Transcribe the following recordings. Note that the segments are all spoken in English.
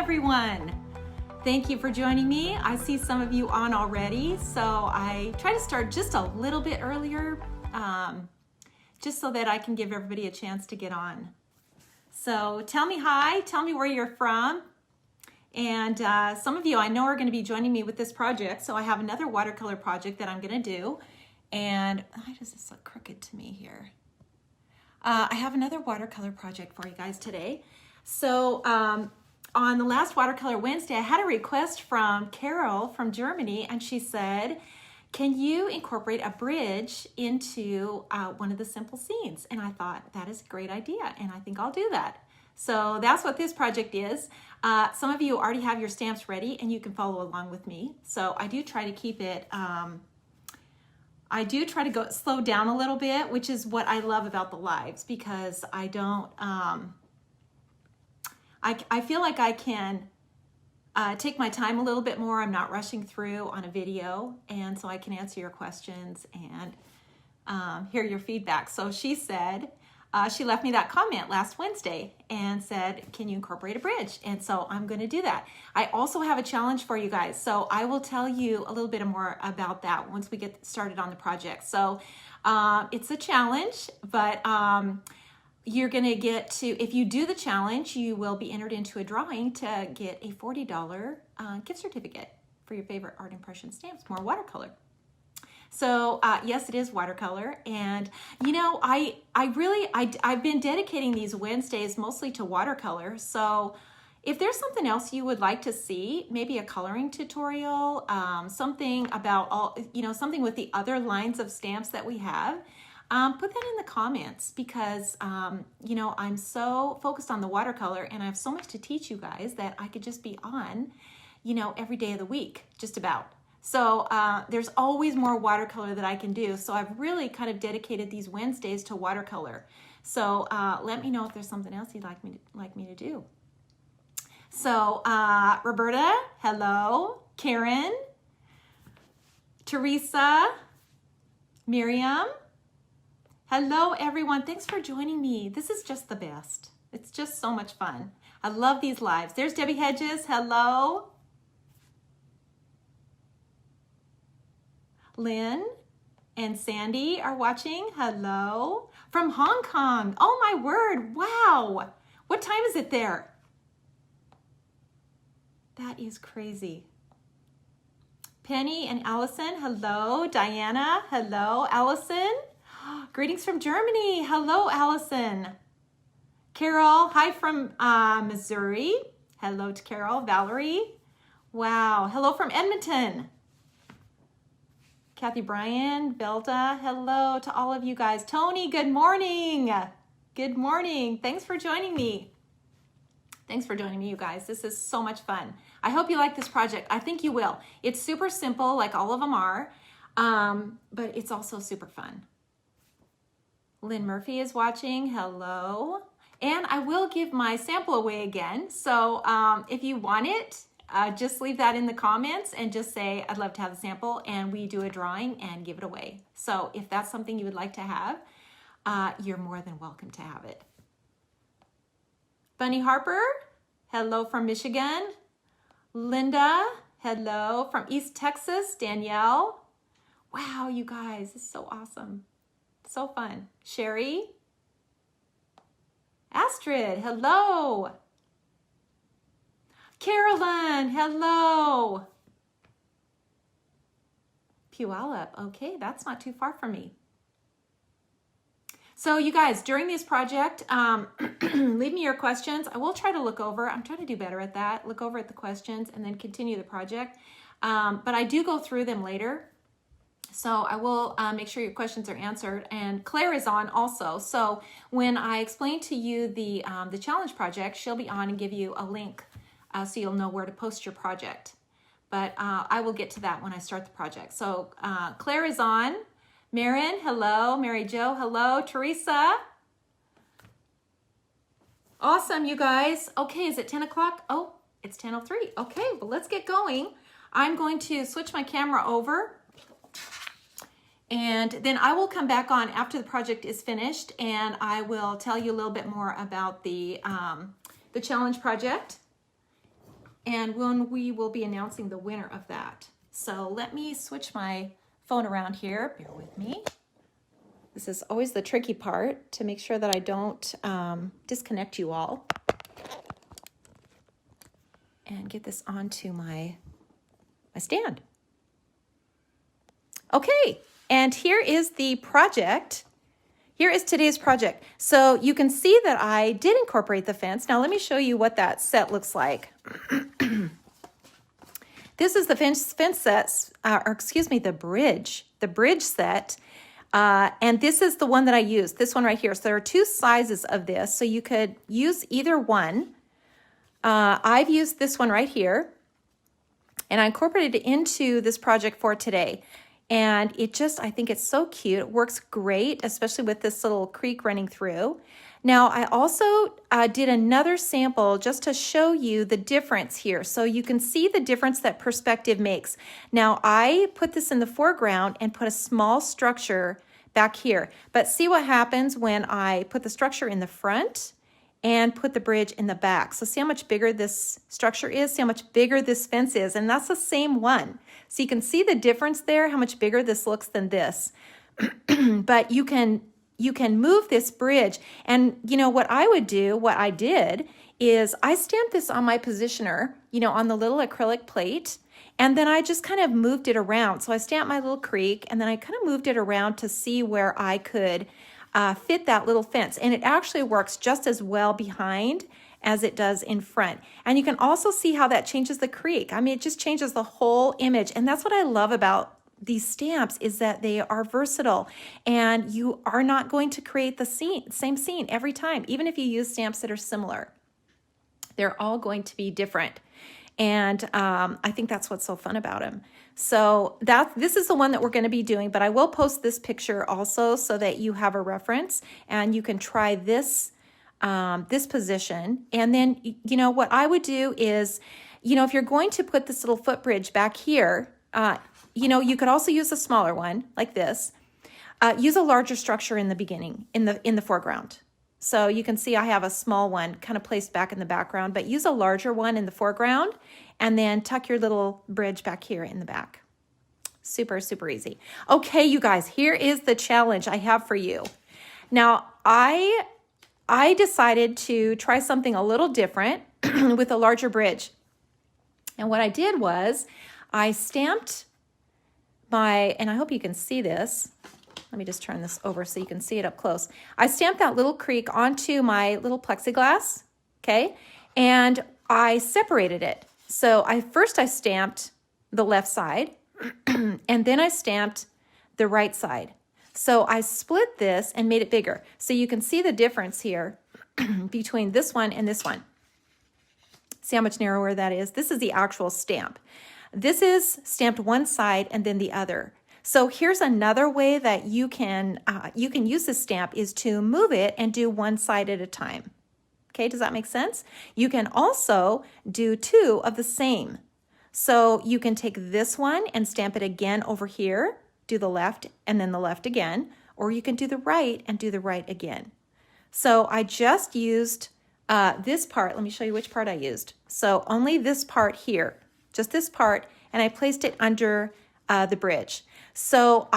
everyone. Thank you for joining me. I see some of you on already, so I try to start just a little bit earlier, just so that I can give everybody a chance to get on. So tell me hi, tell me where you're from. And some of you I know are going to be joining me with this project. So I have another watercolor project that I'm going to do. And why does this look crooked to me here? I have another watercolor project for you guys today. So on the last Watercolor Wednesday, I had a request from Carol from Germany, and she said, can you incorporate a bridge into one of the simple scenes? And I thought, that is a great idea, and I think I'll do that. So that's what this project is. Some of you already have your stamps ready, and you can follow along with me. So I do try to keep it, I do try to go slow down a little bit, which is what I love about the lives, because I don't, I feel like I can take my time a little bit more. I'm not rushing through on a video, and so I can answer your questions and hear your feedback. So she said, she left me that comment last Wednesday and said, can you incorporate a bridge? And so I'm going to do that. I also have a challenge for you guys. So I will tell you a little bit more about that once we get started on the project. So it's a challenge, but you're going to get to, if you do the challenge, you will be entered into a drawing to get a $40 gift certificate for your favorite art impression stamps, more watercolor. So yes, it is watercolor. And you know, I've been dedicating these Wednesdays mostly to watercolor. So if there's something else you would like to see, maybe a coloring tutorial, something about something with the other lines of stamps that we have, put that in the comments, because I'm so focused on the watercolor and I have so much to teach you guys that I could just be on, every day of the week, just about. So there's always more watercolor that I can do. So I've really kind of dedicated these Wednesdays to watercolor. So let me know if there's something else you'd like me to do. So Roberta, hello. Karen, Teresa, Miriam, hello everyone. Thanks for joining me. This is just the best. It's just so much fun. I love these lives. There's Debbie Hedges. Hello. Lynn and Sandy are watching. Hello. From Hong Kong. Oh my word. Wow. What time is it there? That is crazy. Penny and Allison. Hello. Diana. Hello. Allison. Greetings from Germany. Hello, Allison. Carol. Hi from Missouri. Hello to Carol. Valerie. Wow. Hello from Edmonton. Kathy Bryan, Belda, hello to all of you guys. Tony, good morning. Good morning. Thanks for joining me. Thanks for joining me, you guys. This is so much fun. I hope you like this project. I think you will. It's super simple, like all of them are, but it's also super fun. Lynn Murphy is watching. Hello. And I will give my sample away again. So if you want it, just leave that in the comments and just say, I'd love to have the sample, and we do a drawing and give it away. So if that's something you would like to have, you're more than welcome to have it. Bunny Harper, hello from Michigan. Linda, hello from East Texas. Danielle, wow, you guys, this is so awesome. So fun. Sherry, Astrid, hello. Carolyn, hello. Puyallup, okay, that's not too far from me. So you guys, during this project, leave me your questions. I will try to look over. I'm trying to do better at that. Look over at the questions and then continue the project. But I do go through them later. So I will make sure your questions are answered. And Claire is on also. So when I explain to you the challenge project, she'll be on and give you a link so you'll know where to post your project. But I will get to that when I start the project. So Claire is on. Marin, hello. Mary Jo, hello. Teresa. Awesome, you guys. Okay, is it 10 o'clock? Oh, it's 10:03. Okay, well, let's get going. I'm going to switch my camera over, and then I will come back on after the project is finished, and I will tell you a little bit more about the challenge project. and when we will be announcing the winner of that. So let me switch my phone around here. Bear with me. This is always the tricky part, to make sure that I don't disconnect you all. And get this onto my stand. Okay, and here is the project. Here is today's project. So you can see that I did incorporate the fence. Now let me show you what that set looks like. This is the fence set, or excuse me, the bridge set. And this is the one that I used, this one right here. So there are two sizes of this, so you could use either one. I've used this one right here, and I incorporated it into this project for today. And it just, I think it's so cute. It works great, especially with this little creek running through. Now, I also did another sample just to show you the difference here. So you can see the difference that perspective makes. Now, I put this in the foreground and put a small structure back here. But see what happens when I put the structure in the front and put the bridge in the back. So see how much bigger this structure is, see how much bigger this fence is, and that's the same one. So you can see the difference there, how much bigger this looks than this. But you can move this bridge. And you know what I would do, what I did, is I stamped this on my positioner, you know, on the little acrylic plate, and then I just kind of moved it around. So I stamped my little creek, and then I kind of moved it around to see where I could fit that little fence. And it actually works just as well behind as it does in front. And you can also see how that changes the creek. I mean, it just changes the whole image. And that's what I love about these stamps, is that they are versatile, and you are not going to create the same scene every time. Even if you use stamps that are similar, they're all going to be different. And I think that's what's so fun about them. So this is the one that we're going to be doing, but I will post this picture also so that you have a reference and you can try this this position. And then, you know, what I would do is, you know, if you're going to put this little footbridge back here, you know, you could also use a smaller one like this. Use a larger structure in the beginning, in the foreground. So you can see I have a small one kind of placed back in the background, but use a larger one in the foreground, and then tuck your little bridge back here in the back. Super, super easy. Okay, you guys, here is the challenge I have for you. Now, I decided to try something a little different with a larger bridge. And what I did was I stamped and I hope you can see this. Let me just turn this over so you can see it up close. I stamped that little creek onto my little plexiglass, okay? And I separated it. So first I stamped the left side, and then I stamped the right side. So I split this and made it bigger. So you can see the difference here between this one and this one. See how much narrower that is? This is the actual stamp. This is stamped one side and then the other. So here's another way that you can use this stamp, is to move it and do one side at a time. Okay, does that make sense? You can also do two of the same. So you can take this one and stamp it again over here, do the left and then the left again, or you can do the right and do the right again. So I just used this part. Let me show you which part I used. So only this part here, just this part, and I placed it under the bridge. So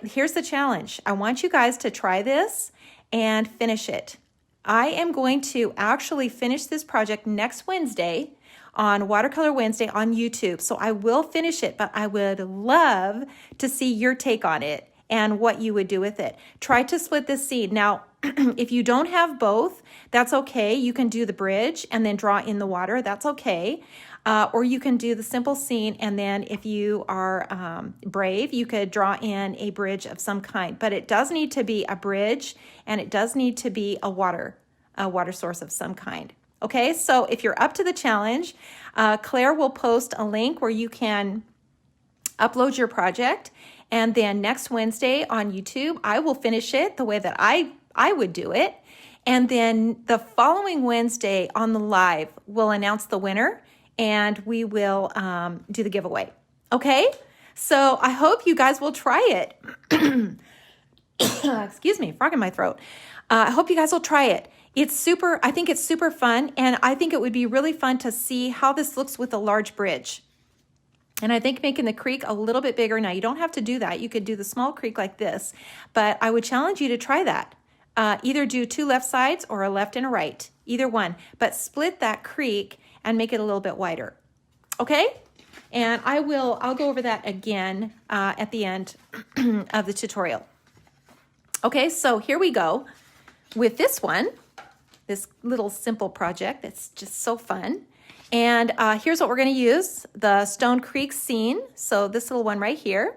here's the challenge. I want you guys to try this and finish it. I am going to actually finish this project next Wednesday on Watercolor Wednesday on YouTube. So I will finish it, but I would love to see your take on it and what you would do with it. Try to split this scene. Now, if you don't have both, that's okay. You can do the bridge and then draw in the water. That's okay. Or you can do the simple scene, and then if you are brave, you could draw in a bridge of some kind. But it does need to be a bridge, and it does need to be a water source of some kind. Okay, so if you're up to the challenge, Claire will post a link where you can upload your project, and then next Wednesday on YouTube, I will finish it the way that I would do it. And then the following Wednesday on the live, we'll announce the winner, and we will do the giveaway. Okay? So I hope you guys will try it. Excuse me, frog in my throat. I hope you guys will try it. I think it's super fun, and I think it would be really fun to see how this looks with a large bridge. And I think making the creek a little bit bigger. Now, you don't have to do that. You could do the small creek like this, but I would challenge you to try that. Either do 2 left sides or a left and a right, either one, but split that creek and make it a little bit wider. Okay? And I'll go over that again at the end of the tutorial. Okay, so here we go with this one, this little simple project that's just so fun. And here's what we're going to use, the Stone Creek scene. So this little one right here.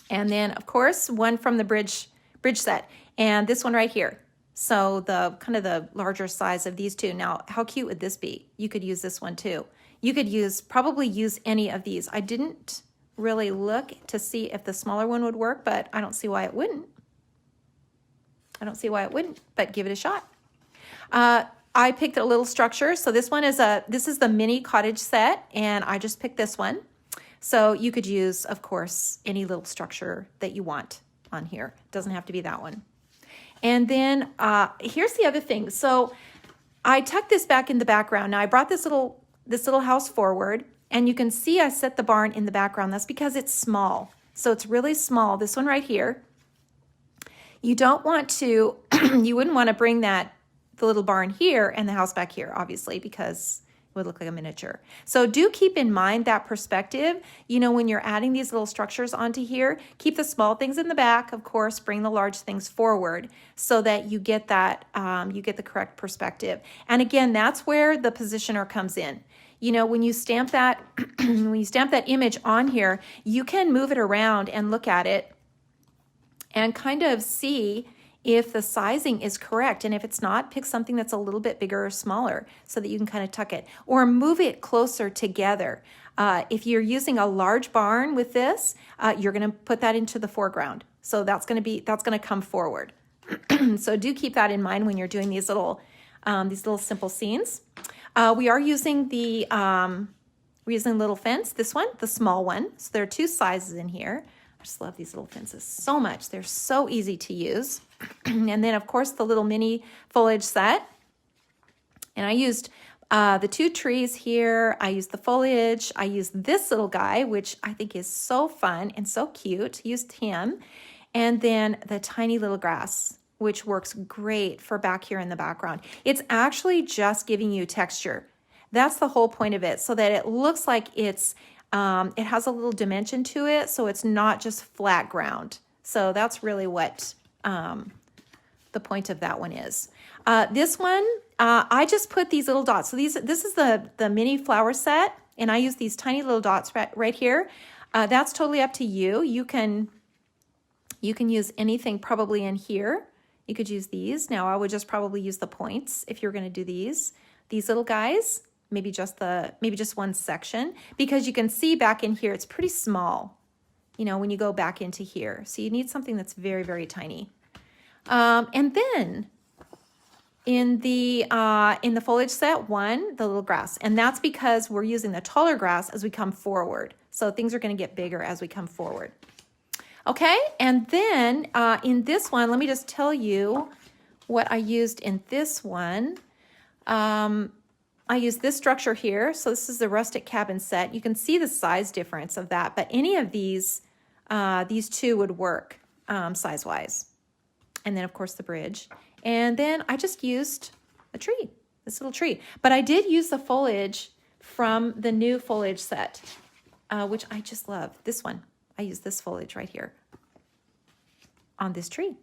And then, of course, one from the bridge set. And this one right here. So the kind of the larger size of these two. Now, how cute would this be? You could use this one too. You could probably use any of these. I didn't really look to see if the smaller one would work, but I don't see why it wouldn't. But give it a shot. I picked a little structure. So this is the mini cottage set, and I just picked this one. So you could use, of course, any little structure that you want on here. It doesn't have to be that one. And then here's the other thing. So I tucked this back in the background. Now I brought this little house forward, and you can see I set the barn in the background. That's because it's small. So it's really small. This one right here. You don't want to, you wouldn't want to bring the little barn here and the house back here, obviously, because it would look like a miniature. So do keep in mind that perspective. You know, when you're adding these little structures onto here, keep the small things in the back, of course, bring the large things forward so that you get that, you get the correct perspective. And again, that's where the positioner comes in. You know, when you stamp that, image on here, you can move it around and look at it and kind of see if the sizing is correct. And if it's not, pick something that's a little bit bigger or smaller so that you can kind of tuck it or move it closer together. If you're using a large barn with this, you're going to put that into the foreground. So that's going to come forward. So do keep that in mind when you're doing these little simple scenes. We are using we're using little fence, this one, the small one. So there are 2 sizes in here. I just love these little fences so much. They're so easy to use. And then, of course, the little mini foliage set. And I used the 2 trees here. I used the foliage. I used this little guy, which I think is so fun and so cute. Used him. And then the tiny little grass, which works great for back here in the background. It's actually just giving you texture. That's the whole point of it, so that it looks like it has a little dimension to it, so it's not just flat ground. So that's really what the point of that one is. This one, I just put these little dots. So this is the mini flower set, and I use these tiny little dots right here. That's totally up to you. You can use anything probably in here. You could use these. Now I would just probably use the points if you're going to do these little guys. Maybe just one section, because you can see back in here, it's pretty small, you know, when you go back into here. So you need something that's very, very tiny. And then in the foliage set, the little grass, and that's because we're using the taller grass as we come forward. So things are going to get bigger as we come forward. Okay. And then, in this one, let me just tell you what I used in this one. I use this structure here. So this is the rustic cabin set. You can see the size difference of that, but any of these 2 would work size-wise. And then, of course, the bridge. And then I just used a tree, this little tree. But I did use the foliage from the new foliage set, which I just love. This one. I use this foliage right here on this tree.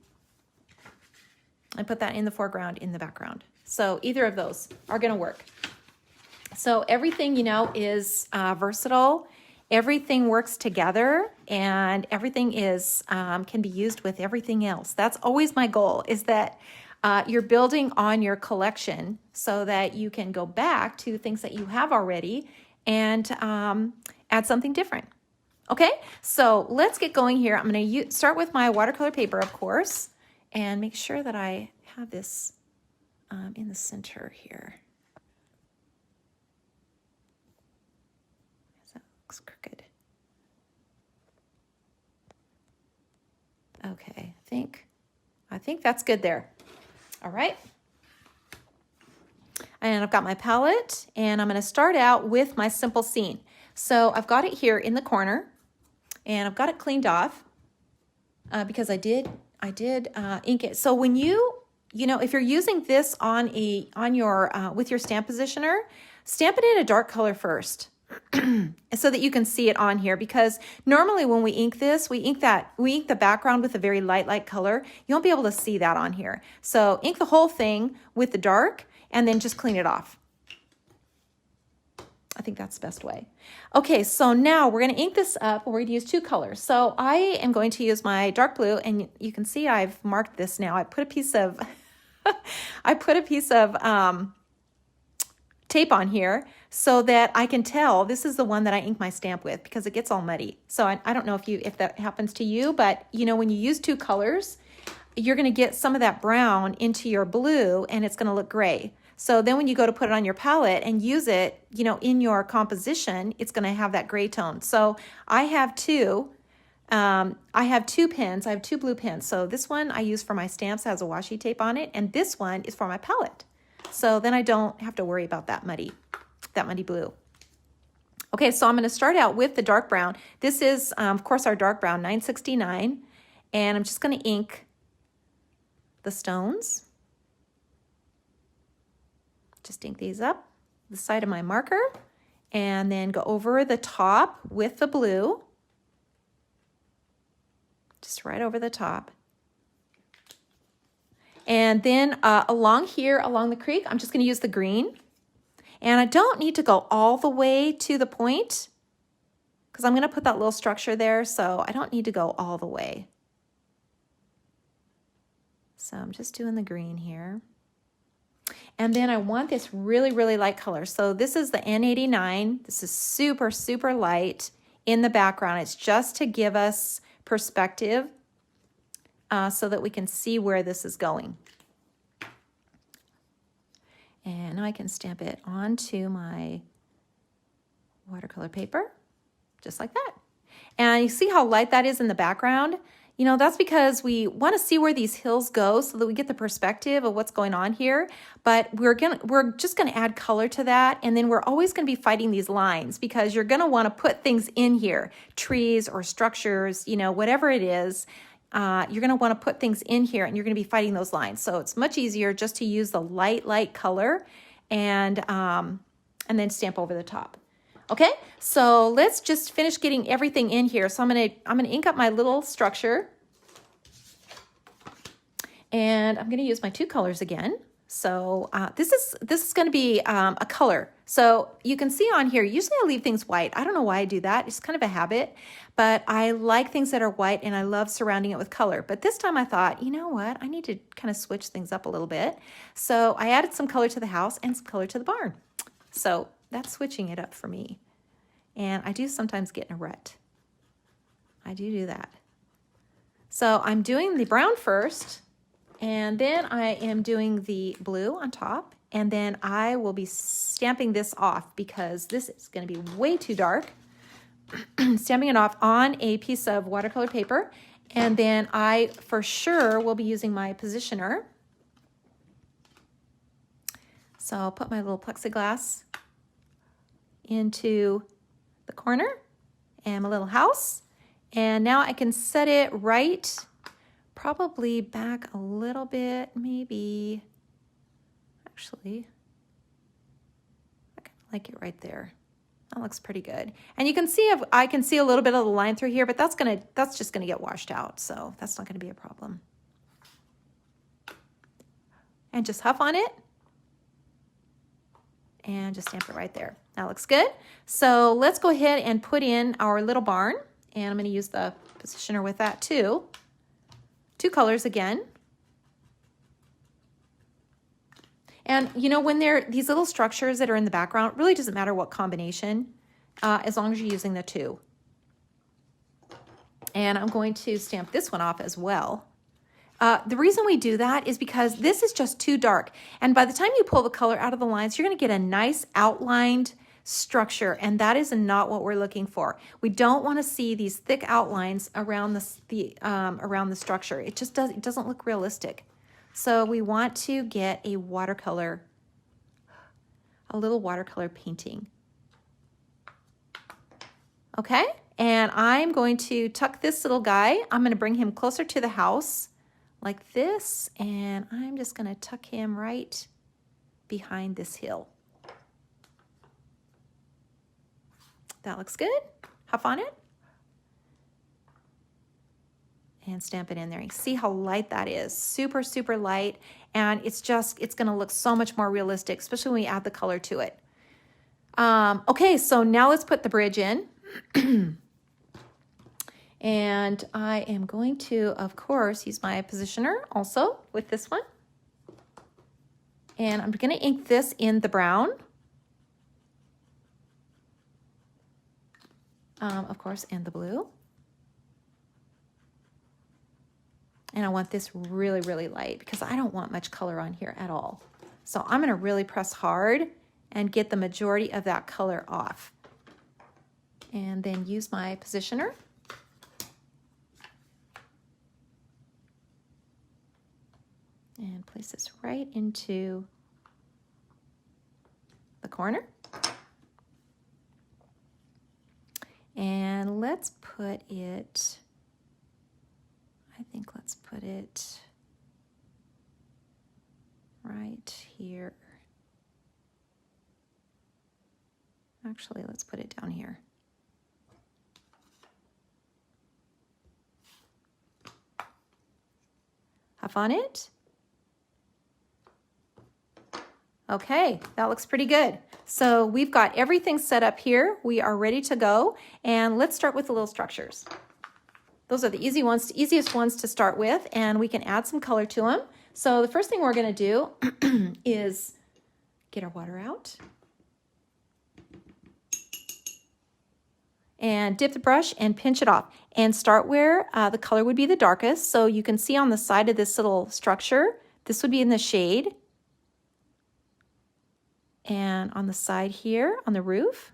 I put that in the foreground, in the background. So either of those are going to work. So everything, you know, is versatile. Everything works together, and everything is can be used with everything else. That's always my goal, is that you're building on your collection so that you can go back to things that you have already and add something different. Okay, so let's get going here. I'm going to start with my watercolor paper, of course, and make sure that I have this in the center here. That looks crooked. Okay, I think that's good there. All right, And I've got my palette, and I'm going to start out with my simple scene. So I've got it here in the corner, and I've got it cleaned off because I did ink it. So when if you're using this on your with your stamp positioner, stamp it in a dark color first. So that you can see it on here, because normally when we ink this, we ink the background with a very light color. You won't be able to see that on here. So ink the whole thing with the dark and then just clean it off. I think that's the best way. Okay, so now we're going to ink this up. We're going to use two colors. So I am going to use my dark blue, and you can see I've marked this now. I put a piece of tape on here so that I can tell this is the one that I ink my stamp with, because it gets all muddy. So I don't know if that happens to you, but when you use two colors, you're going to get some of that brown into your blue, and it's going to look gray. So then when you go to put it on your palette and use it, in your composition, it's going to have that gray tone. So I have two pens. I have two blue pens. So this one I use for my stamps, has a washi tape on it, and this one is for my palette. So then I don't have to worry about that muddy blue. Okay, so I'm going to start out with the dark brown. This is, of course, our dark brown, 969, and I'm just going to ink the stones. Just ink these up the side of my marker, and then go over the top with the blue, just right over the top. And then along here, along the creek, I'm just going to use the green. And I don't need to go all the way to the point, because I'm going to put that little structure there, so I don't need to go all the way. So I'm just doing the green here. And then I want this really light color. So this is the N89. This is super light in the background. It's just to give us perspective so that we can see where this is going. And I can stamp it onto my watercolor paper, just like that. And you see how light that is in the background? That's because we want to see where these hills go so that we get the perspective of what's going on here. But we're just going to add color to that. And then we're always going to be fighting these lines, because you're going to want to put things in here, trees or structures, whatever it is. You're going to want to put things in here, and you're going to be fighting those lines. So it's much easier just to use the light color and then stamp over the top. Okay, so let's just finish getting everything in here. So I'm gonna ink up my little structure, and I'm gonna use my two colors again. So this is gonna be a color. So you can see on here, usually I leave things white. I don't know why I do that. It's kind of a habit, but I like things that are white, and I love surrounding it with color. But this time I thought, you know what? I need to kind of switch things up a little bit. So I added some color to the house and some color to the barn. So that's switching it up for me. And I do sometimes get in a rut. I do that. So I'm doing the brown first, and then I am doing the blue on top, and then I will be stamping this off because this is going to be way too dark. Stamping it off on a piece of watercolor paper, and then I for sure will be using my positioner. So I'll put my little plexiglass into the corner and my little house, and now I can set it right, probably back a little bit, maybe. Actually, I kind of like it right there. That looks pretty good. And you can see I can see a little bit of the line through here, but that's just gonna get washed out, so that's not gonna be a problem. And just huff on it and just stamp it right there. That looks good. So let's go ahead and put in our little barn, and I'm going to use the positioner with that too. Two colors again. And when these little structures that are in the background, it really doesn't matter what combination, as long as you're using the two. And I'm going to stamp this one off as well. The reason we do that is because this is just too dark. And by the time you pull the color out of the lines, you're going to get a nice outlined structure, and that is not what we're looking for. We don't want to see these thick outlines around the structure. It doesn't look realistic. So we want to get a watercolor a little watercolor painting. Okay, and I'm going to tuck this little guy. I'm going to bring him closer to the house like this, and I'm just going to tuck him right behind this hill. That looks good. Huff on it. And stamp it in there. You see how light that is. Super, super light. And it's going to look so much more realistic, especially when we add the color to it. Okay, so now let's put the bridge in. And I am going to, of course, use my positioner also with this one. And I'm going to ink this in the brown. Of course, and the blue. And I want this really, really light because I don't want much color on here at all. So I'm going to really press hard and get the majority of that color off. And then use my positioner. And place this right into the corner. And let's put it, I think let's put it right here. Actually, let's put it down here. Huff on it. Okay, that looks pretty good. So we've got everything set up here. We are ready to go. And let's start with the little structures. Those are the easiest ones to start with, and we can add some color to them. So the first thing we're going to do is get our water out. And dip the brush and pinch it off. And start where the color would be the darkest. So you can see on the side of this little structure, this would be in the shade. And on the side here, on the roof.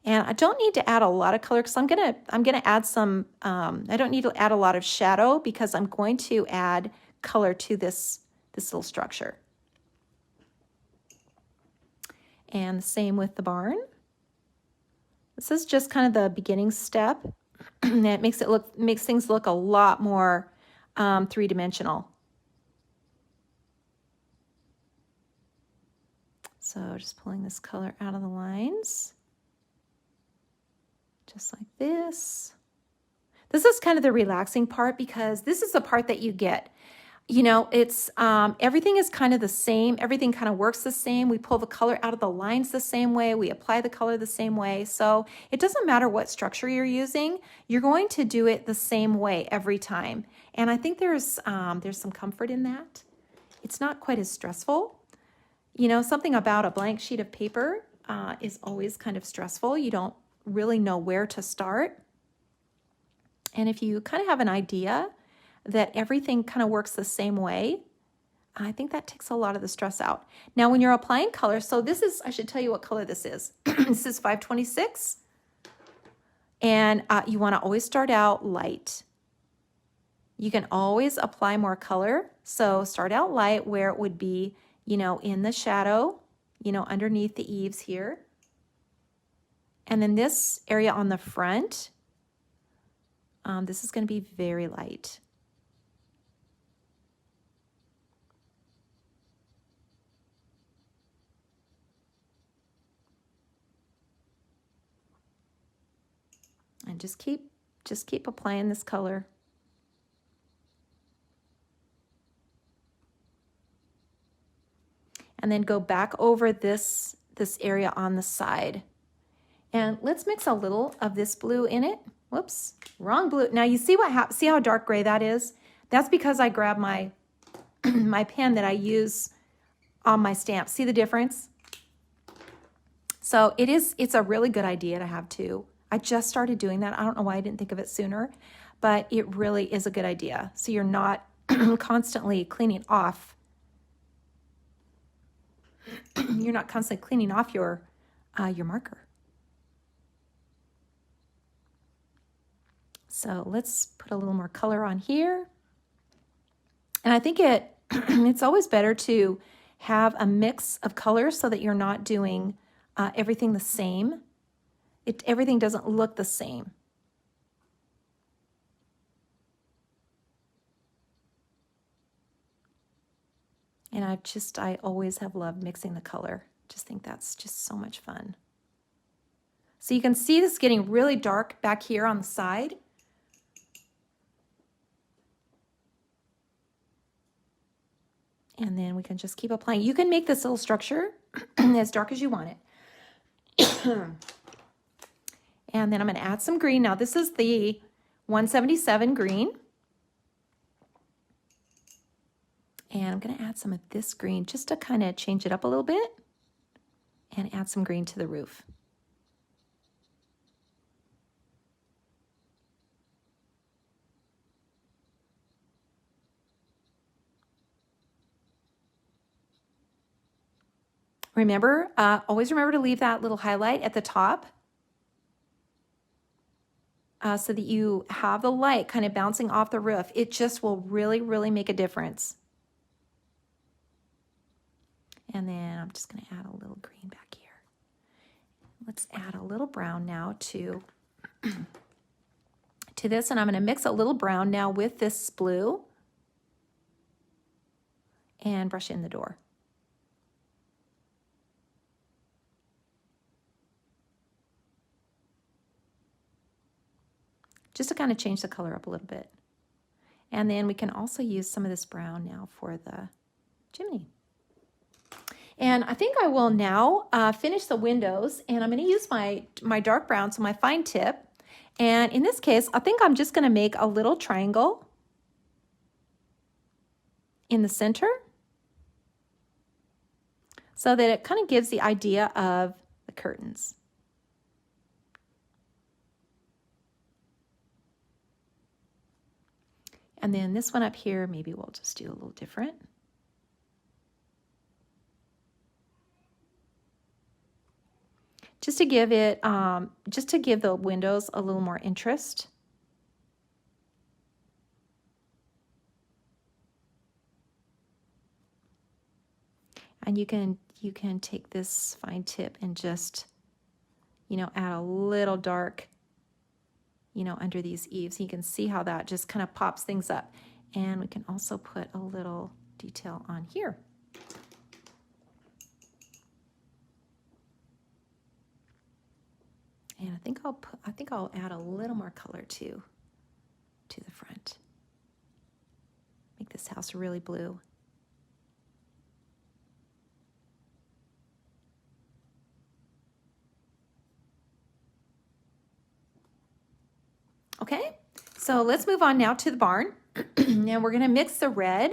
And I don't need to add a lot of color because I'm gonna add some, I don't need to add a lot of shadow because I'm going to add color to this little structure. And the same with the barn. This is just kind of the beginning step. And it makes things look a lot more three-dimensional. So just pulling this color out of the lines. Just like this. This is kind of the relaxing part because this is the part that you get. You know, it's everything is kind of the same. Everything kind of works the same. We pull the color out of the lines the same way. We apply the color the same way. So it doesn't matter what structure you're using. You're going to do it the same way every time. And I think there's some comfort in that. It's not quite as stressful. You know, something about a blank sheet of paper is always kind of stressful. You don't really know where to start. And if you kind of have an idea that everything kind of works the same way, I think that takes a lot of the stress out. Now, when you're applying color, so this is, I should tell you what color this is. This is 526. And you want to always start out light. You can always apply more color. So start out light where it would be, you know, in the shadow, you know, underneath the eaves here. And then this area on the front, this is going to be very light. And just keep applying this color. And then go back over this area on the side. And let's mix a little of this blue in it. Whoops, wrong blue. Now you see see how dark gray that is? That's because I grabbed my my pen that I use on my stamp. See the difference? So it's a really good idea to have two. I just started doing that. I don't know why I didn't think of it sooner, but it really is a good idea. So you're not constantly cleaning off. You're not constantly cleaning off your marker. So let's put a little more color on here. And I think it's always better to have a mix of colors so that you're not doing everything the same. Everything doesn't look the same. And I always have loved mixing the color. Just think that's just so much fun. So you can see this getting really dark back here on the side. And then we can just keep applying. You can make this little structure as dark as you want it. And then I'm going to add some green. Now this is the 177 green. And I'm going to add some of this green just to kind of change it up a little bit and add some green to the roof. Remember, always remember to leave that little highlight at the top so that you have the light kind of bouncing off the roof. It just will really, really make a difference. And then I'm just going to add a little green back here. Let's add a little brown now to this, and I'm going to mix a little brown now with this blue and brush in the door. Just to kind of change the color up a little bit. And then we can also use some of this brown now for the chimney. And I think I will now finish the windows, and I'm going to use my dark brown, so my fine tip. And in this case, I think I'm just going to make a little triangle in the center so that it kind of gives the idea of the curtains. And then this one up here, maybe we'll just do a little different. Just to give it, just to give the windows a little more interest. And you can take this fine tip and just, add a little dark, under these eaves. You can see how that just kind of pops things up. And we can also put a little detail on here. And I think I'll add a little more color to the front. Make this house really blue. Okay, so let's move on now to the barn. And we're going to mix the red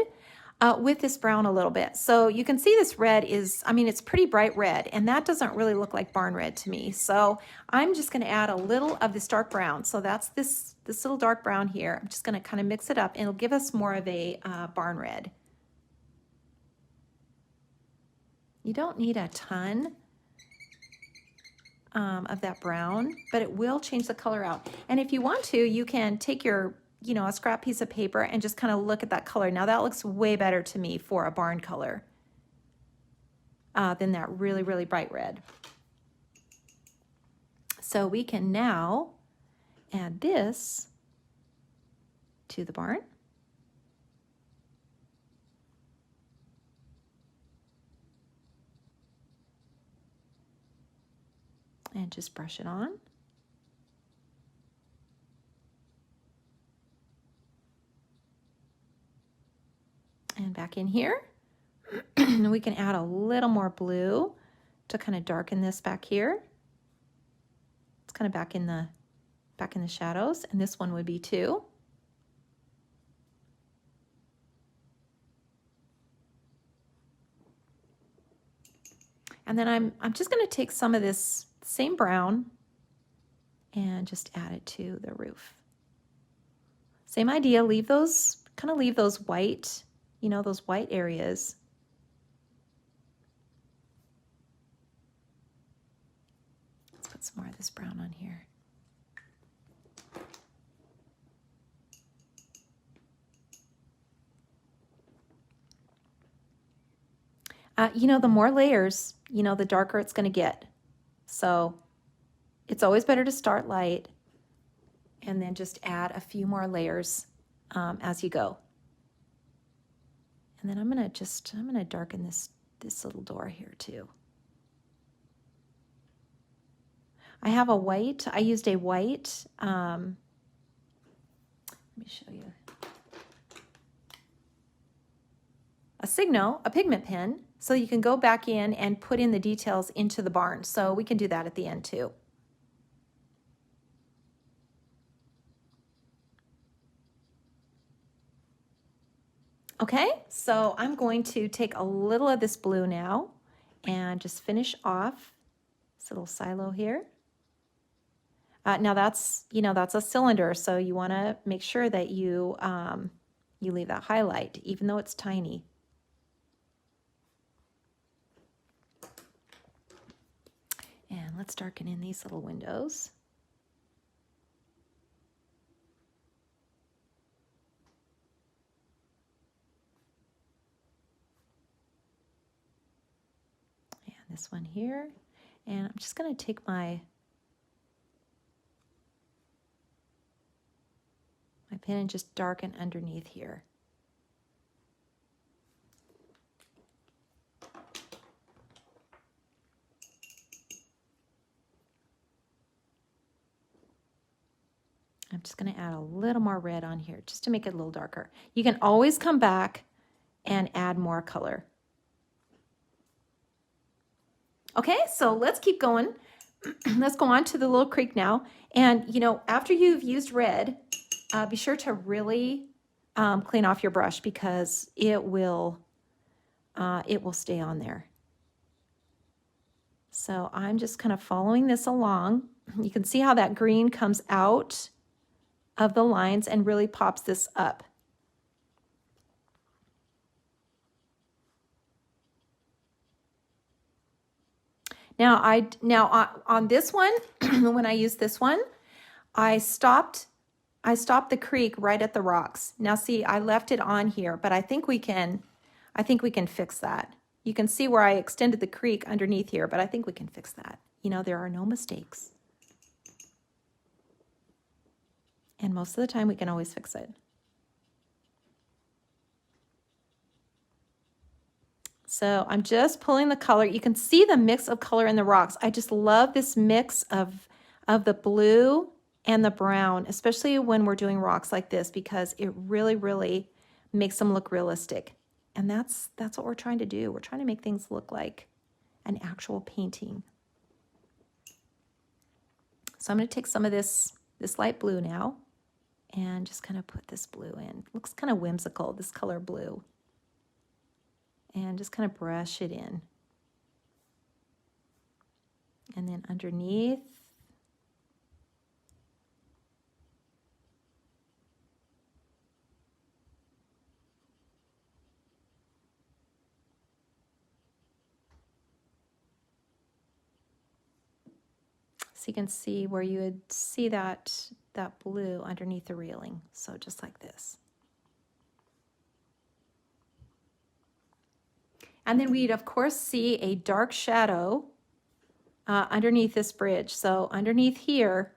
with this brown a little bit. So you can see this red is, it's pretty bright red, and that doesn't really look like barn red to me. So I'm just going to add a little of this dark brown. So that's this little dark brown here. I'm just going to kind of mix it up, and it'll give us more of a barn red. You don't need a ton of that brown, but it will change the color out. And if you want to, you can take your a scrap piece of paper and just kind of look at that color. Now that looks way better to me for a barn color than that really, really bright red. So we can now add this to the barn. And just brush it on. And back in here, we can add a little more blue to kind of darken this back here. It's kind of back in the shadows, and this one would be too. And then I'm just going to take some of this same brown and just add it to the roof. Same idea, leave those white, those white areas. Let's put some more of this brown on here. You know, the more layers, you know, the darker it's going to get. So it's always better to start light and then just add a few more layers as you go. And then I'm gonna darken this little door here too. I have a white. I used a white. Let me show you. A Signo, a pigment pen, so you can go back in and put in the details into the barn. So we can do that at the end too. Okay, so I'm going to take a little of this blue now and just finish off this little silo here. Now that's, you know, that's a cylinder, so you want to make sure that you leave that highlight, even though it's tiny. And let's darken in these little windows. And this one here. And I'm just going to take my pen and just darken underneath here. I'm just going to add a little more red on here just to make it a little darker. You can always come back and add more color. Okay, so let's keep going. Let's go on to the little creek now. And, you know, after you've used red, be sure to really clean off your brush because it will stay on there. So I'm just kind of following this along. You can see how that green comes out of the lines and really pops this up. Now on this one, when I use this one, I stopped the creek right at the rocks. Now see, I left it on here, but I think we can fix that. You can see where I extended the creek underneath here, but I think we can fix that. You know, there are no mistakes. And most of the time we can always fix it. So I'm just pulling the color. You can see the mix of color in the rocks. I just love this mix of the blue and the brown, especially when we're doing rocks like this, because it really, really makes them look realistic. And that's what we're trying to do. We're trying to make things look like an actual painting. So I'm going to take some of this light blue now and just kind of put this blue in. It looks kind of whimsical, this color blue. And just kind of brush it in. And then underneath, so you can see where you would see that blue underneath the railing. So just like this. And then we'd, of course, see a dark shadow underneath this bridge. So underneath here,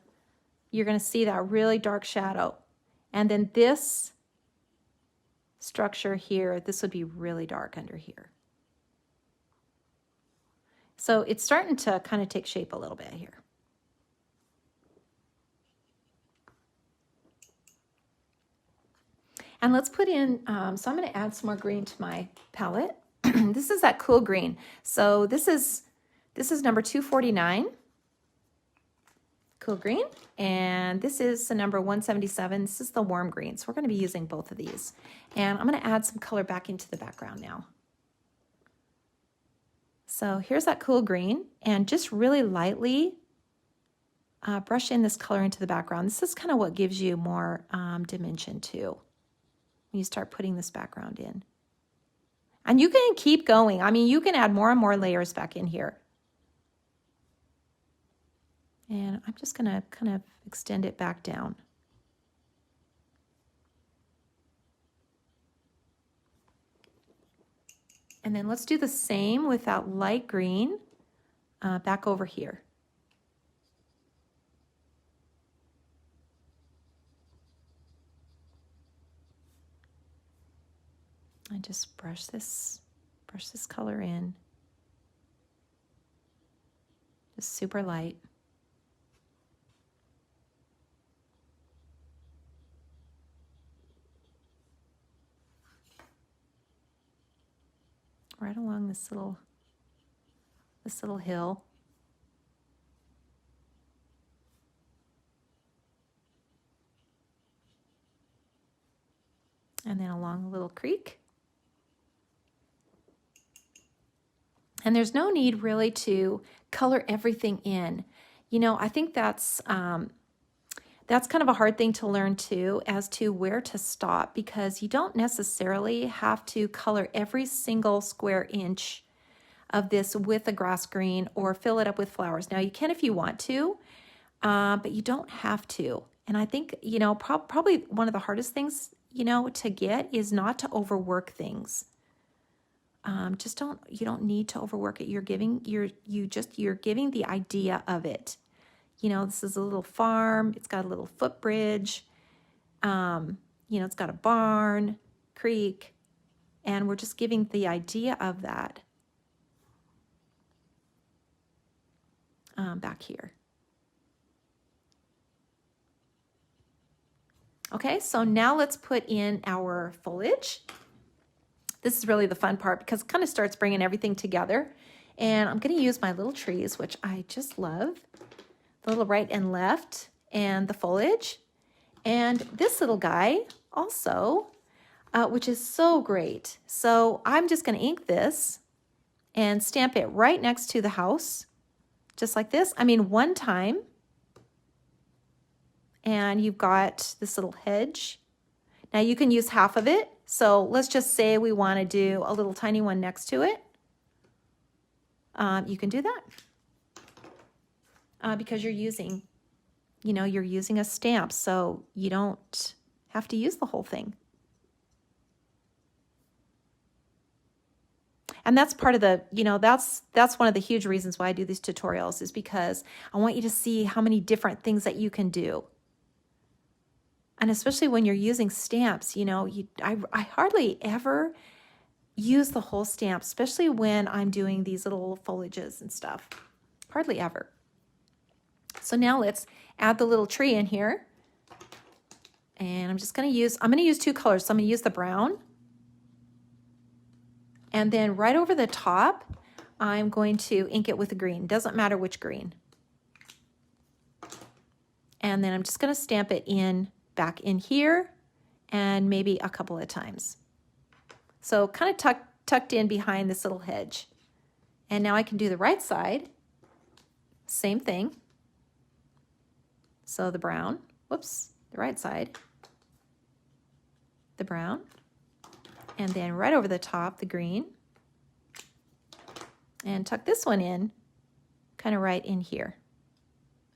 you're going to see that really dark shadow. And then this structure here, this would be really dark under here. So it's starting to kind of take shape a little bit here. And let's put in, so I'm going to add some more green to my palette. This is that cool green. So this is number 249, cool green, and this is the number 177. This is the warm green. So we're going to be using both of these. And I'm going to add some color back into the background now. So here's that cool green, and just really lightly brush in this color into the background. This is kind of what gives you more dimension too when you start putting this background in. And you can keep going. I mean, you can add more and more layers back in here. And I'm just going to kind of extend it back down. And then let's do the same with that light green back over here. And just brush this color in. Just super light. Right along this little hill. And then along the little creek. And there's no need really to color everything in. You know, I think that's kind of a hard thing to learn too, as to where to stop, because you don't necessarily have to color every single square inch of this with a grass green or fill it up with flowers. Now you can if you want to, but you don't have to. And I think, you know, probably one of the hardest things, you know, to get is not to overwork things. You don't need to overwork it. You're giving the idea of it. You know, this is a little farm. It's got a little footbridge. You know, it's got a barn, creek, and we're just giving the idea of that back here. Okay, so now let's put in our foliage. This is really the fun part because it kind of starts bringing everything together. And I'm going to use my little trees, which I just love. The little right and left and the foliage. And this little guy also, which is so great. So I'm just going to ink this and stamp it right next to the house, just like this. I mean, one time. And you've got this little hedge. Now you can use half of it. So let's just say we want to do a little tiny one next to it. You can do that because you're using a stamp, so you don't have to use the whole thing. And that's part of the, that's one of the huge reasons why I do these tutorials, is because I want you to see how many different things that you can do. And especially when you're using stamps, I hardly ever use the whole stamp, especially when I'm doing these little foliages and stuff. Hardly ever. So now let's add the little tree in here. And I'm going to use two colors. So I'm going to use the brown. And then right over the top, I'm going to ink it with the green. Doesn't matter which green. And then I'm just going to stamp it in back in here and maybe a couple of times. So kind of tucked in behind this little hedge. And now I can do the right side. Same thing. So the brown, the right side, the brown, and then right over the top, the green, and tuck this one in, kind of right in here.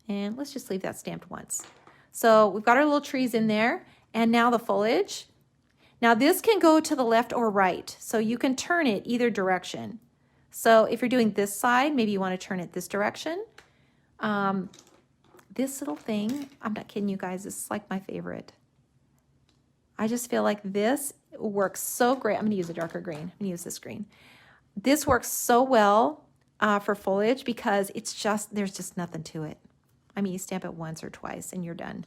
And let's just leave that stamped once. So we've got our little trees in there, and now the foliage. Now this can go to the left or right, so you can turn it either direction. So if you're doing this side, maybe you want to turn it this direction. This little thing, I'm not kidding you guys, this is like my favorite. I just feel like this works so great. I'm going to use a darker green. I'm going to use this green. This works so well for foliage because there's just nothing to it. I mean, you stamp it once or twice and you're done.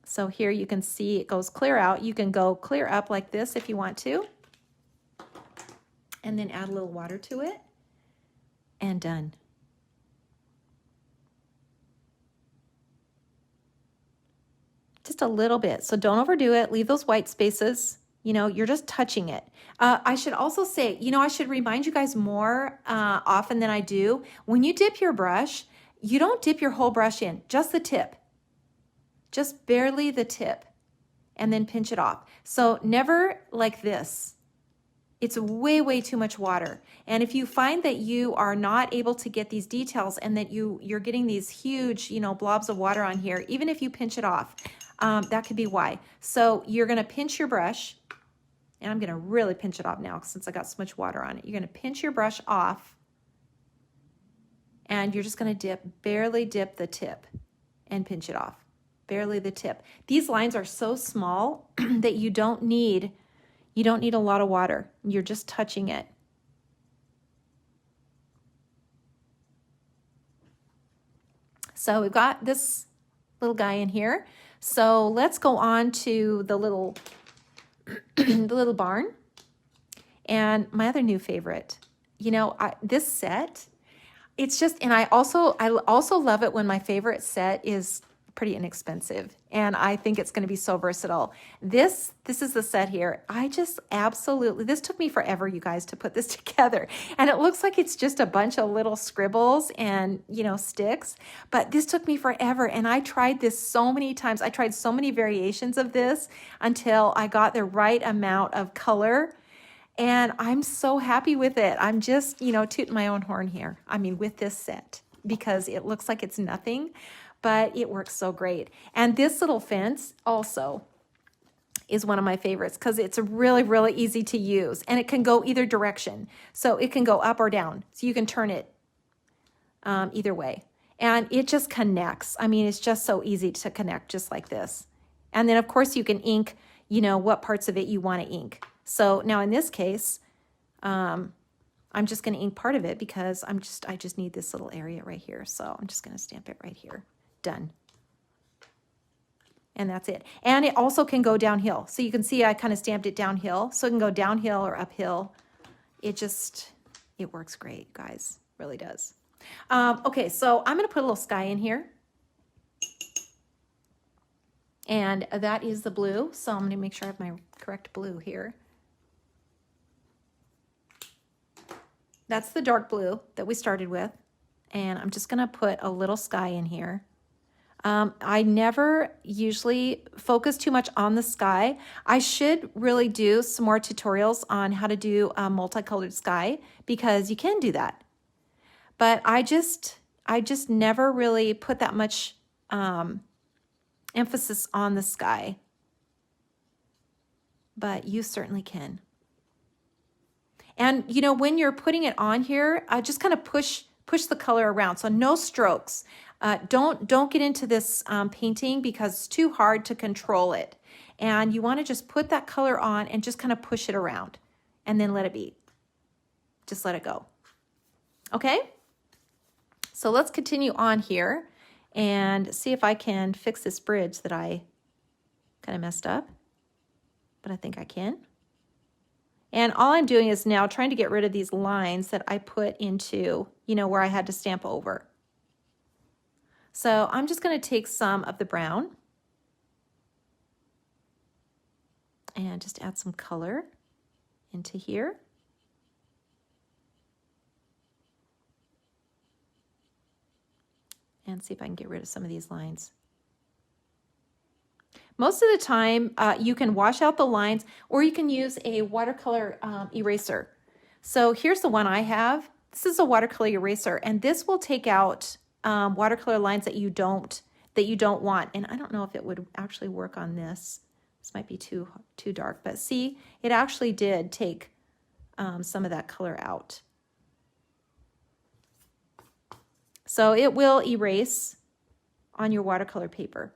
So here you can see it goes clear out. You can go clear up like this if you want to. And then add a little water to it. And done. Just a little bit. So don't overdo it. Leave those white spaces. You're just touching it. I should also say, I should remind you guys more often than I do. When you dip your brush, you don't dip your whole brush in, just the tip. Just barely the tip. And then pinch it off. So never like this. It's way, way too much water. And if you find that you are not able to get these details and that you're getting these huge, blobs of water on here, even if you pinch it off, that could be why. So you're going to pinch your brush And I'm going to really pinch it off now since I got so much water on it. You're going to pinch your brush off, and you're just going to barely dip the tip and pinch it off. Barely the tip. These lines are so small that you don't need a lot of water. You're just touching it. So we've got this little guy in here. So let's go on to the little the little barn. And my other new favorite, you know, this set, it's just, and I also love it when my favorite set is pretty inexpensive, and I think it's going to be so versatile. This is the set here. I just absolutely, this took me forever, you guys, to put this together, and it looks like it's just a bunch of little scribbles and, you know, sticks, but this took me forever, and I tried this so many times. I tried so many variations of this until I got the right amount of color, and I'm so happy with it. I'm just, you know, tooting my own horn here. I mean, with this set, because it looks like it's nothing, but it works so great. And this little fence also is one of my favorites because it's really, really easy to use, and it can go either direction. So it can go up or down. So you can turn it either way. And it just connects. I mean, it's just so easy to connect just like this. And then of course you can ink, you know, what parts of it you want to ink. So now in this case, I'm just going to ink part of it because I just need this little area right here. So I'm just going to stamp it right here. Done. And that's it. And it also can go downhill. So you can see I kind of stamped it downhill. So it can go downhill or uphill. It works great, guys. Really does. Okay, so I'm going to put a little sky in here. And that is the blue. So I'm going to make sure I have my correct blue here. That's the dark blue that we started with. And I'm just going to put a little sky in here. I never usually focus too much on the sky. I should really do some more tutorials on how to do a multicolored sky because you can do that. But I just never really put that much emphasis on the sky. But you certainly can. And you know, when you're putting it on here, I just kind of push the color around. So no strokes. Don't get into this painting because it's too hard to control it. And you want to just put that color on and just kind of push it around and then let it be. Just let it go. Okay? So let's continue on here and see if I can fix this bridge that I kind of messed up. But I think I can. And all I'm doing is now trying to get rid of these lines that I put into, you know, where I had to stamp over. So I'm just going to take some of the brown and just add some color into here. And see if I can get rid of some of these lines. Most of the time, you can wash out the lines or you can use a watercolor eraser. So here's the one I have. This is a watercolor eraser, and this will take out watercolor lines that you don't want. And I don't know if it would actually work on this. This might be too dark, but see, it actually did take some of that color out. So it will erase on your watercolor paper.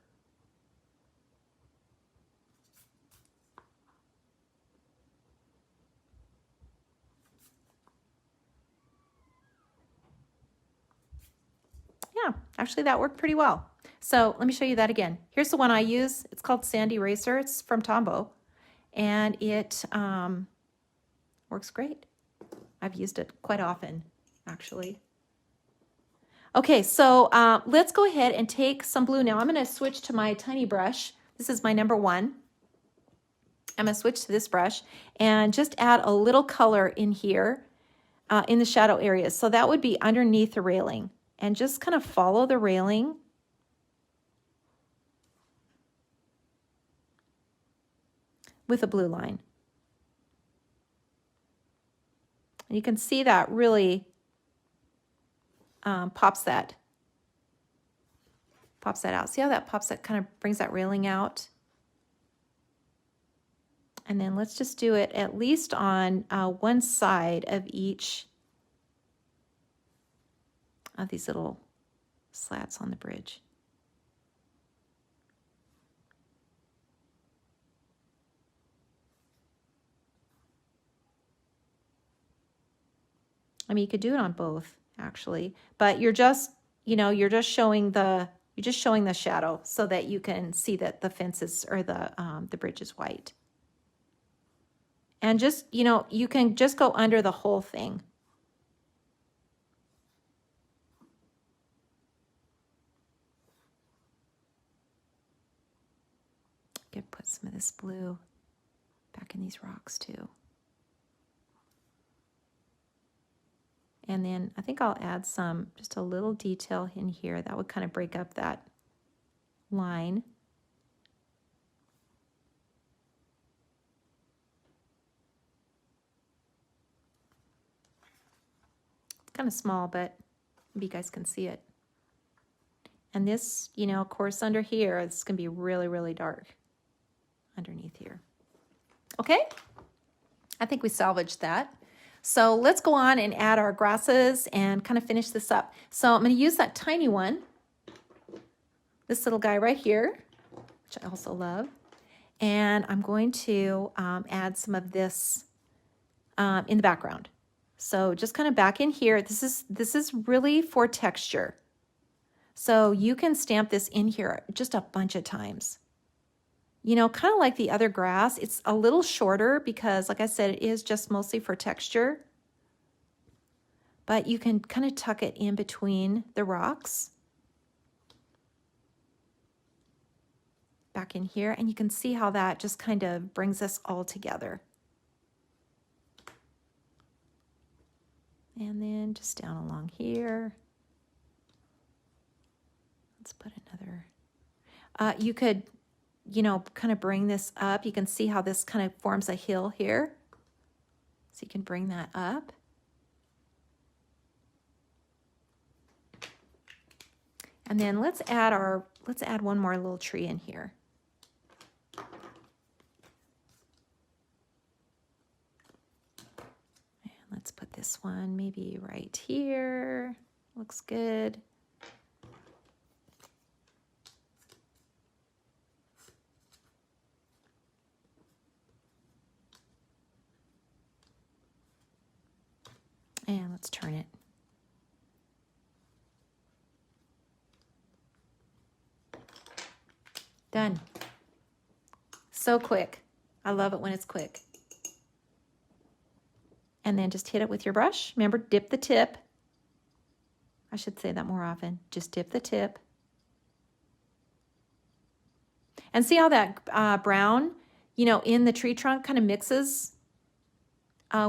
Yeah, actually that worked pretty well. So let me show you that again. Here's the one I use. It's called Sand Eraser. It's from Tombow, and it works great. I've used it quite often, actually. Okay, so let's go ahead and take some blue now. I'm going to switch to my tiny brush. This is my number 1. I'm going to switch to this brush and just add a little color in here in the shadow areas. So that would be underneath the railing. And just kind of follow the railing. With a blue line. And you can see that really pops that out. See how that pops that kind of brings that railing out? And then let's just do it at least on one side of each of these little slats on the bridge. I mean, you could do it on both actually, but you're just, you know, you're just showing the shadow so that you can see that the fence is, or the bridge is white. And just, you know, you can just go under the whole thing. Could put some of this blue back in these rocks too. And then I think I'll add some, just a little detail in here that would kind of break up that line. It's kind of small, but maybe you guys can see it. And this, you know, of course, under here, it's going to be really, really dark underneath here. Okay, I think we salvaged that. So let's go on and add our grasses and kind of finish this up. So I'm going to use that tiny one, this little guy right here, which I also love. And I'm going to add some of this in the background. So just kind of back in here, this is really for texture. So you can stamp this in here just a bunch of times. You know, kind of like the other grass, it's a little shorter because, like I said, it is just mostly for texture. But you can kind of tuck it in between the rocks. Back in here, and you can see how that just kind of brings us all together. And then just down along here. Let's put another. You could, you know, kind of bring this up. You can see how this kind of forms a hill here. So you can bring that up. And then let's add one more little tree in here. And let's put this one maybe right here. Looks good. And let's turn it. Done. So quick. I love it when it's quick. And then just hit it with your brush. Remember, dip the tip. I should say that more often. Just dip the tip. And see how that brown, you know, in the tree trunk kind of mixes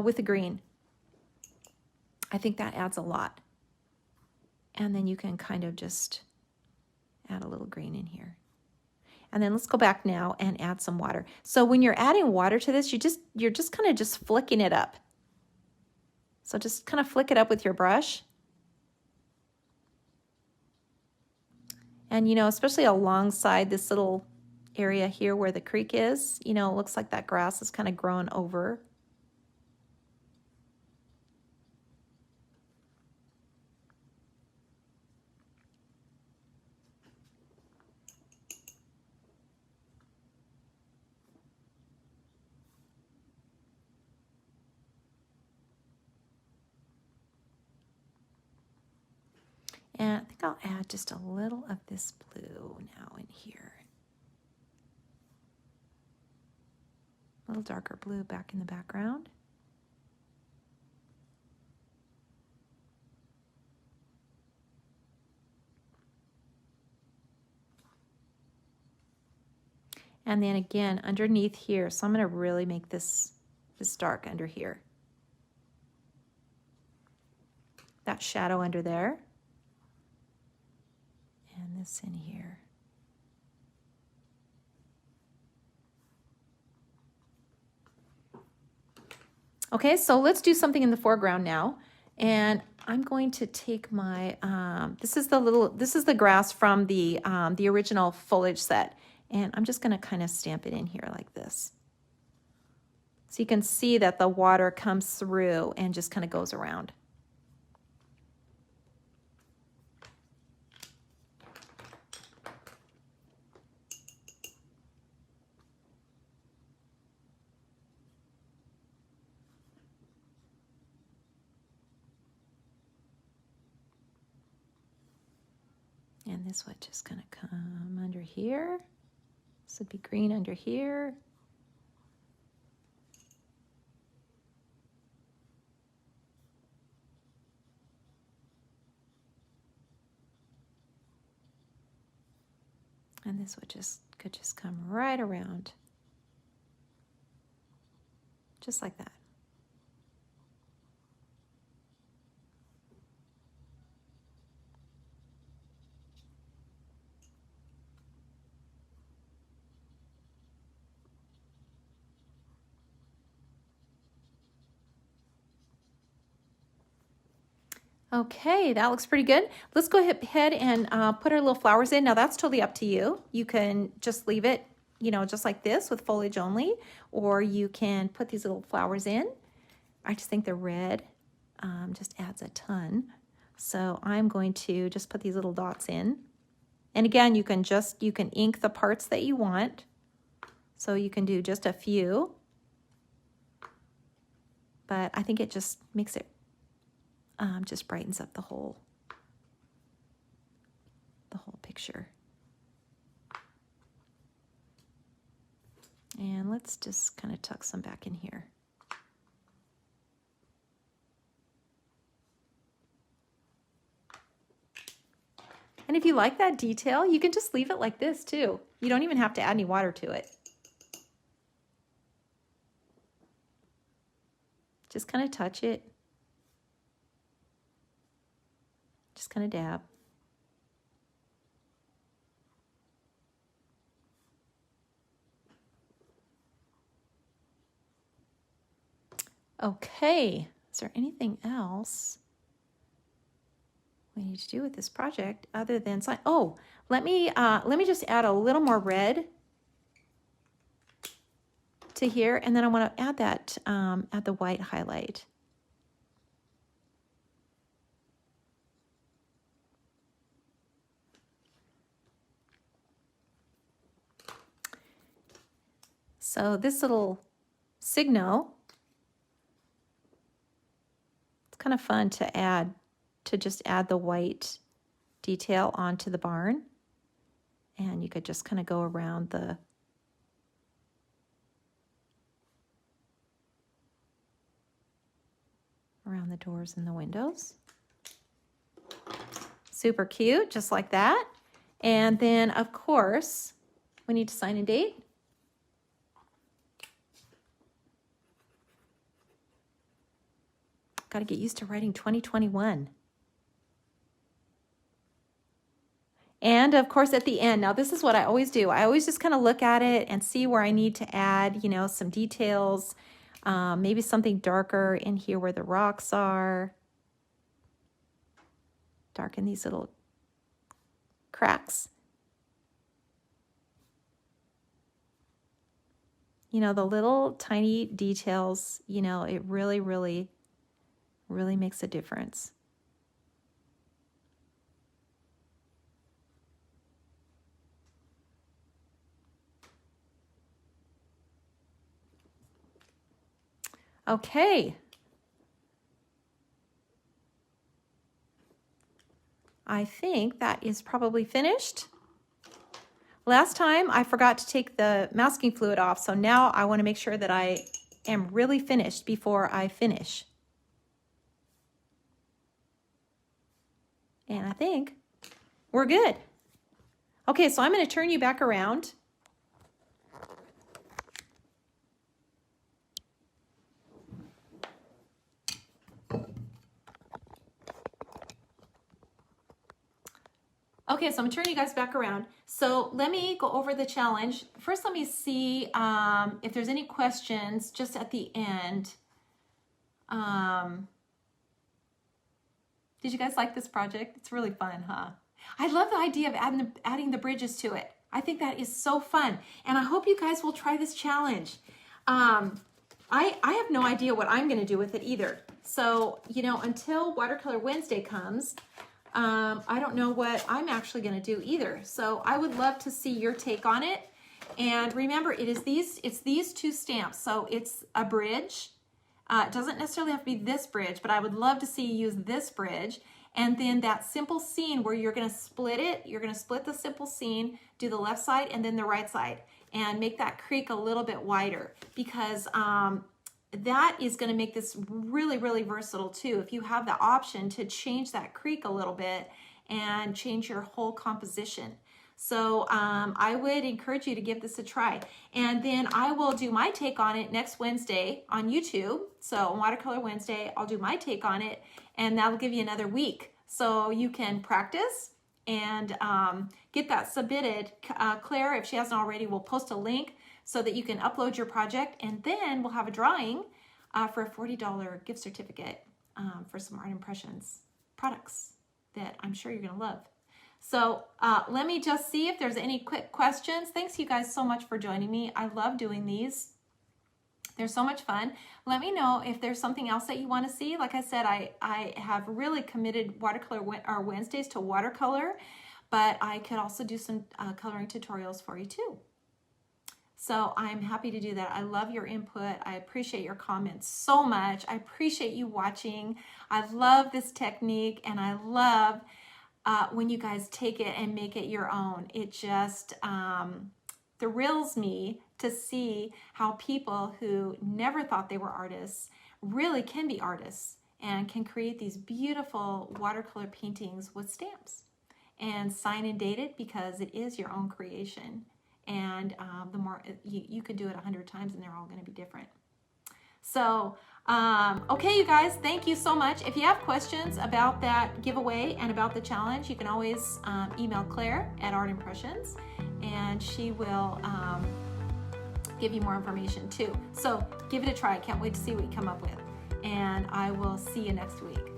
with the green. I think that adds a lot. And then you can kind of just add a little green in here. And then let's go back now and add some water. So when you're adding water to this, you're just kind of just flicking it up. So just kind of flick it up with your brush. And, you know, especially alongside this little area here where the creek is, you know, it looks like that grass is kind of growing over. And I think I'll add just a little of this blue now in here. A little darker blue back in the background. And then again, underneath here, so I'm going to really make this dark under here. That shadow under there. And this in here. Okay, so let's do something in the foreground now. And I'm going to take my, this is the grass from the original foliage set. And I'm just gonna kind of stamp it in here like this. So you can see that the water comes through and just kind of goes around. And this would just kind of come under here. This would be green under here. And this would could just come right around. Just like that. Okay, that looks pretty good. Let's go ahead and put our little flowers in. Now that's totally up to you. You can just leave it, you know, just like this with foliage only, or you can put these little flowers in. I just think the red just adds a ton. So I'm going to just put these little dots in. And again, you can ink the parts that you want. So you can do just a few. But I think it just makes it just brightens up the whole picture. And let's just kind of tuck some back in here. And if you like that detail, you can just leave it like this too. You don't even have to add any water to it. Just kind of touch it. Just kind of dab. Okay, is there anything else we need to do with this project other than sign? Oh, let me just add a little more red to here, and then I want to add that add the white highlight. So this little signo, it's kind of fun to add, to just add the white detail onto the barn. And you could just kind of go around the doors and the windows. Super cute, just like that. And then, of course, we need to sign and date. Got to get used to writing 2021. And of course at the end, now this is what I always do. I always just kind of look at it and see where I need to add, you know, some details, maybe something darker in here where the rocks are. Darken these little cracks. You know, the little tiny details, you know, it really, really, really makes a difference. Okay. I think that is probably finished. Last time I forgot to take the masking fluid off, so now I want to make sure that I am really finished before I finish. And I think we're good. Okay, so I'm going to turn you back around. Okay, so I'm turning you guys back around. So let me go over the challenge. First, let me see if there's any questions just at the end. Did you guys like this project? It's really fun, huh? I love the idea of adding the bridges to it. I think that is so fun. And I hope you guys will try this challenge. I have no idea what I'm going to do with it either. So, you know, until Watercolor Wednesday comes, I don't know what I'm actually going to do either. So I would love to see your take on it. And remember, it's these two stamps. So it's a bridge. It doesn't necessarily have to be this bridge, but I would love to see you use this bridge. And then that simple scene where you're going to split it, you're going to split the simple scene, do the left side and then the right side, and make that creek a little bit wider, because that is going to make this really, really versatile too. If you have the option to change that creek a little bit and change your whole composition. So I would encourage you to give this a try. And then I will do my take on it next Wednesday on YouTube. So on Watercolor Wednesday, I'll do my take on it, and that'll give you another week. So you can practice and get that submitted. Claire, if she hasn't already, will post a link so that you can upload your project, and then we'll have a drawing for a $40 gift certificate for some Art Impressions products that I'm sure you're going to love. So let me just see if there's any quick questions. Thanks you guys so much for joining me. I love doing these. They're so much fun. Let me know if there's something else that you want to see. Like I said, I have really committed Watercolor Wednesdays to watercolor, but I could also do some coloring tutorials for you too. So I'm happy to do that. I love your input. I appreciate your comments so much. I appreciate you watching. I love this technique, and I love when you guys take it and make it your own. It just thrills me to see how people who never thought they were artists really can be artists and can create these beautiful watercolor paintings with stamps and sign and date it, because it is your own creation. And the more you could do it 100 times and they're all going to be different. So okay, you guys, thank you so much. If you have questions about that giveaway and about the challenge, you can always email Claire at Art Impressions, and she will give you more information too. So give it a try. I can't wait to see what you come up with, and I will see you next week.